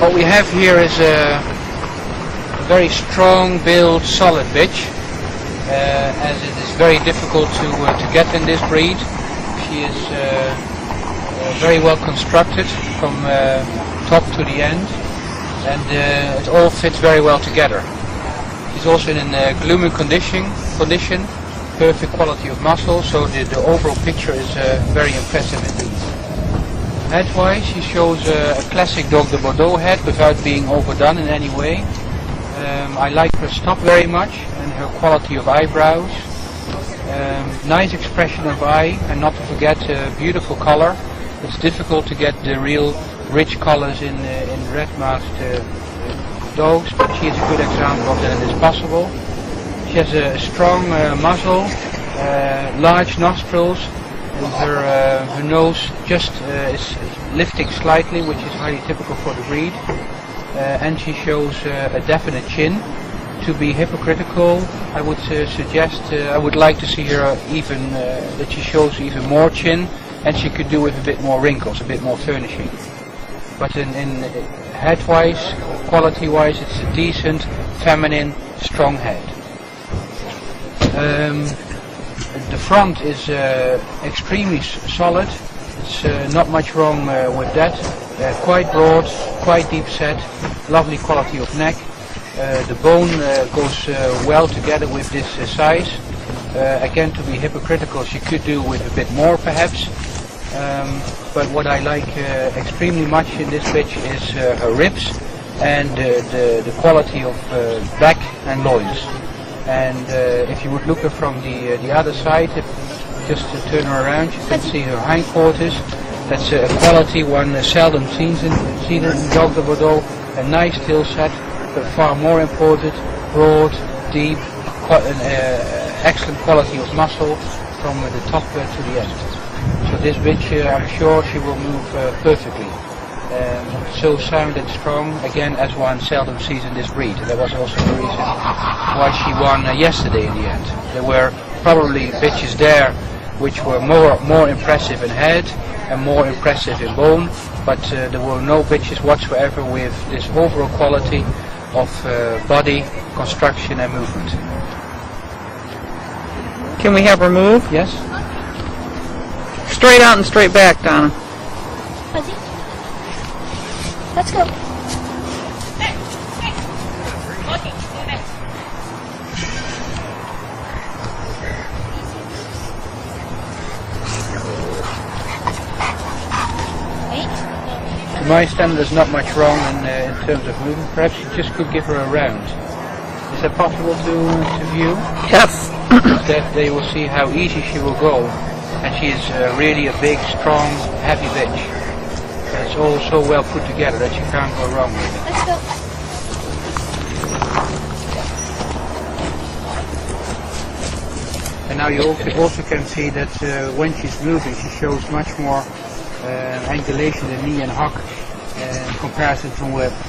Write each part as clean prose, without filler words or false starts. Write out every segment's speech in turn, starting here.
What we have here is a very strong build, solid bitch, as it is very difficult to get in this breed. She is very well constructed from top to the end, and it all fits very well together. She's also in a gloomy condition, perfect quality of muscle, so the overall picture is very impressive indeed. Head-wise, she shows a classic Dog de Bordeaux head without being overdone in any way. I like her stop very much and her quality of eyebrows. Nice expression of eye, and not to forget beautiful color. It's difficult to get the real rich colors in red-masked dogs, but she is a good example of that it is possible. She has a strong muzzle, large nostrils, and her nose just is lifting slightly, which is highly typical for the breed. And she shows a definite chin. To be hypocritical, I would suggest, I would like to see her even, that she shows even more chin, and she could do with a bit more wrinkles, a bit more furnishing. But in head-wise, quality-wise, it's a decent, feminine, strong head. The front is extremely solid. It's not much wrong with that. Quite broad, quite deep set, lovely quality of neck. The bone goes well together with this size. Again, to be hypocritical, she could do with a bit more perhaps. But what I like extremely much in this bitch is her ribs and the quality of back and loins. And if you would look at from the other side, just to turn her around, you can see her hindquarters. That's a quality one seldom sees in Dog de Bordeaux. A nice tail set, but far more important, broad, deep, excellent quality of muscle from the top to the end. So this bitch, I'm sure she will move perfectly. So sound and strong, again, as one seldom sees in this breed. And that was also the reason why she won yesterday in the end. There were probably bitches there which were more impressive in head and more impressive in bone, but there were no bitches whatsoever with this overall quality of body, construction and movement. Can we have her move? Yes. Straight out and straight back, Donna. Let's go. To my standard, there's not much wrong in terms of movement. Perhaps you just could give her a round. Is that possible to view? Yes. That they will see how easy she will go. And she is really a big, strong, heavy bitch. It's all so well put together that you can't go wrong with it. Let's go. And now you also can see that when she's moving, she shows much more angulation in knee and hock in comparison to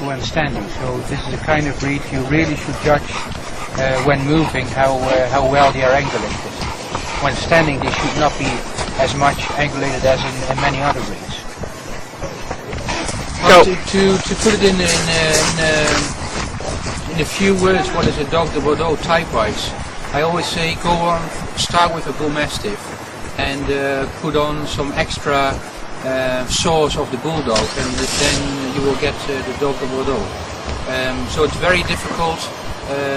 when standing. So this is the kind of breed you really should judge when moving how well they are angulated. When standing, they should not be as much angulated as in many other breeds. So, to put it in a few words, what is a Dog de Bordeaux type-wise? I always say go on, start with a Bull Mastiff and put on some extra sauce of the Bulldog, and then you will get the Dog de Bordeaux. So it's very difficult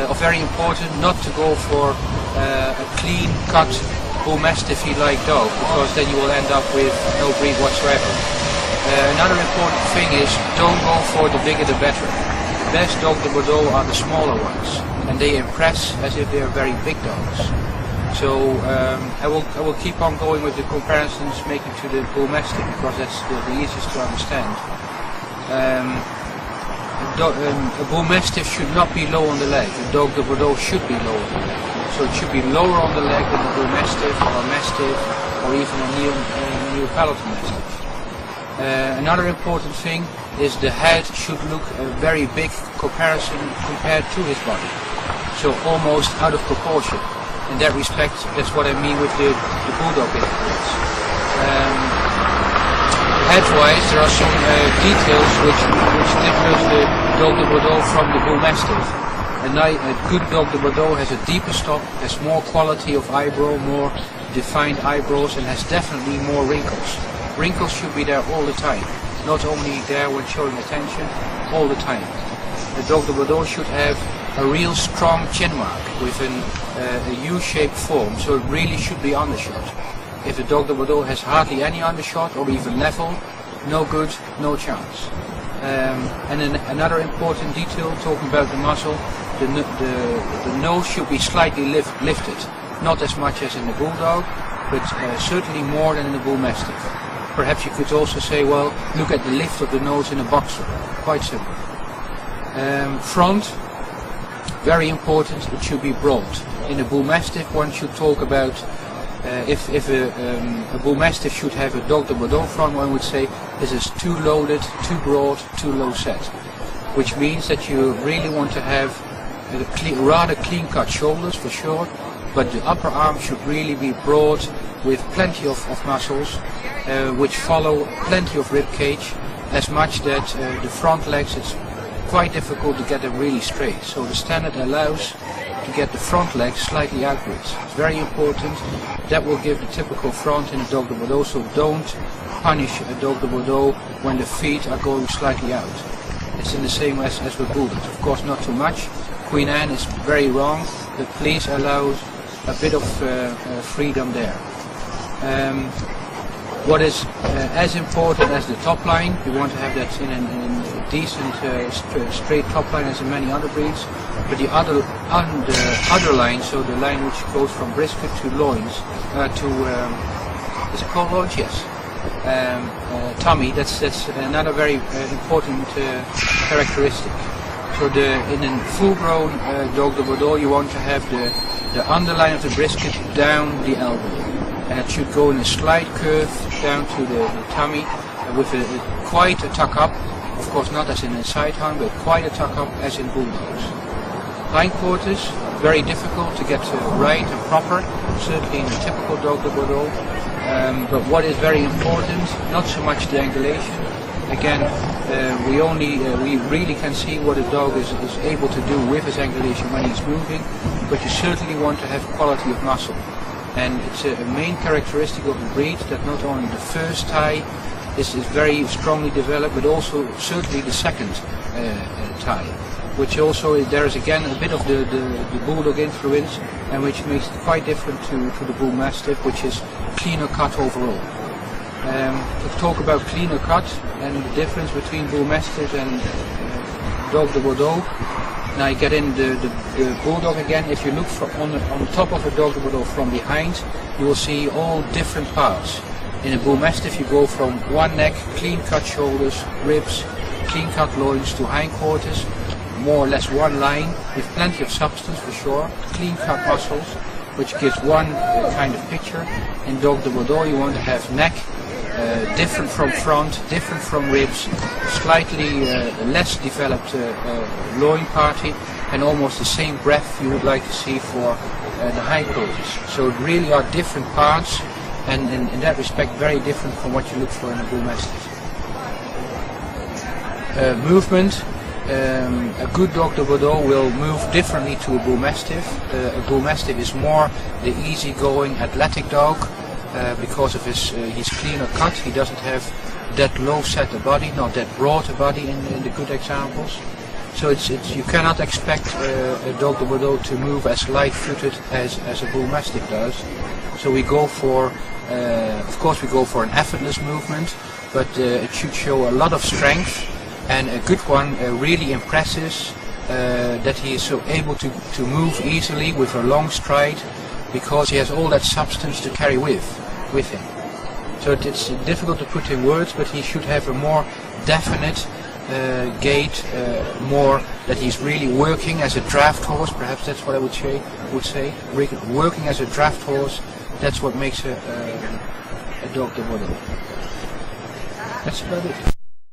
or very important not to go for a clean cut Bull Mastiff-like dog, because then you will end up with no breed whatsoever. Another important thing is don't go for the bigger the better. The best Dog de Bordeaux are the smaller ones, and they impress as if they are very big dogs. So I will keep on going with the comparisons, making to the Bull Mastiff, because that's the easiest to understand. A Bull Mastiff should not be low on the leg. A Dog de Bordeaux should be low on the leg. So it should be lower on the leg than a Bull Mastiff or a Mastiff or even a Neapolitan Mastiff. Another important thing is the head should look a very big comparison compared to his body. So almost out of proportion. In that respect, that's what I mean with the Bulldog influence. Head-wise, there are some details which differs the Dog de Bordeaux from the Bull Mastiff? A good Dog de Bordeaux has a deeper stop, has more quality of eyebrow, more defined eyebrows, and has definitely more wrinkles. Wrinkles should be there all the time, not only there when showing attention, all the time. The Dog de Bordeaux should have a real strong chin mark with a U-shaped form, so it really should be undershot. If the Dog de Bordeaux has hardly any undershot or even level, no good, no chance. And then another important detail, talking about the muzzle, the nose should be slightly lifted, not as much as in the Bulldog, but certainly more than in the Bull Mastiff. Perhaps you could also say, well, look at the lift of the nose in a boxer. Quite simple. Front, very important, it should be broad. In a Bull Mastiff, one should talk about if a Bull Mastiff should have a Dog de Bordeaux front, one would say this is too loaded, too broad, too low set. Which means that you really want to have rather clean cut shoulders for sure, but the upper arm should really be broad with plenty of muscles, which follow plenty of rib cage, as much that the front legs, it's quite difficult to get them really straight. So the standard allows to get the front legs slightly outwards. It's very important. That will give the typical front in a Dog de Bordeaux, so don't punish a Dog de Bordeaux when the feet are going slightly out. It's in the same as with Bulldogs. Of course not too much. Queen Anne is very wrong, but please allow a bit of freedom there. What is as important as the top line, you want to have that in a decent straight top line as in many other breeds, but the other line, so the line which goes from brisket to loins, is it called loins? Yes. Tummy, that's another very important characteristic. So in a full-grown Dog de Bordeaux, you want to have the underline of the brisket down the elbow, and it should go in a slight curve down to the tummy with quite a tuck up. Of course, not as in a sidehound, but quite a tuck up as in Bulldogs. Hindquarters, very difficult to get right and proper, certainly in the typical Dog de Bordeaux. But what is very important, not so much the angulation. Again, we really can see what a dog is able to do with his angulation when he's moving, but you certainly want to have quality of muscle. And it's a main characteristic of the breed that not only the first thigh is very strongly developed, but also certainly the second thigh, which also there is again a bit of the Bulldog influence, and which makes it quite different to the Bull Mastiff, which is cleaner cut overall. To talk about cleaner cut and the difference between Bull Mastiff and Dog de Bordeaux. Now you get in the Bulldog again. If you look on the top of a Dog de Bordeaux from behind, you will see all different parts. In a Bull Mastiff you go from one neck, clean cut shoulders, ribs, clean cut loins to hindquarters, more or less one line with plenty of substance for sure, clean cut muscles, which gives one kind of picture. In Dog de Bordeaux you want to have neck, different from front, different from ribs, slightly less developed loin party, and almost the same breadth you would like to see for the hindquarters. So it really are different parts, and in that respect very different from what you look for in a Bull Mastiff. Movement. A good Dog de Bordeaux will move differently to a Bull Mastiff. A Bull Mastiff is more the easygoing athletic dog. Because of his cleaner cut, he doesn't have that low set a body, not that broad a body in the good examples. So you cannot expect a Dog de Bordeaux to move as light-footed as a Bull Mastiff does. So we go for, of course we go for an effortless movement, but it should show a lot of strength, and a good one really impresses that he is so able to move easily with a long stride, because he has all that substance to carry with him. So it's difficult to put in words, but he should have a more definite gait, more that he's really working as a draft horse. Perhaps that's what I would say. Working as a draft horse, that's what makes a Dog de Bordeaux. That's about it.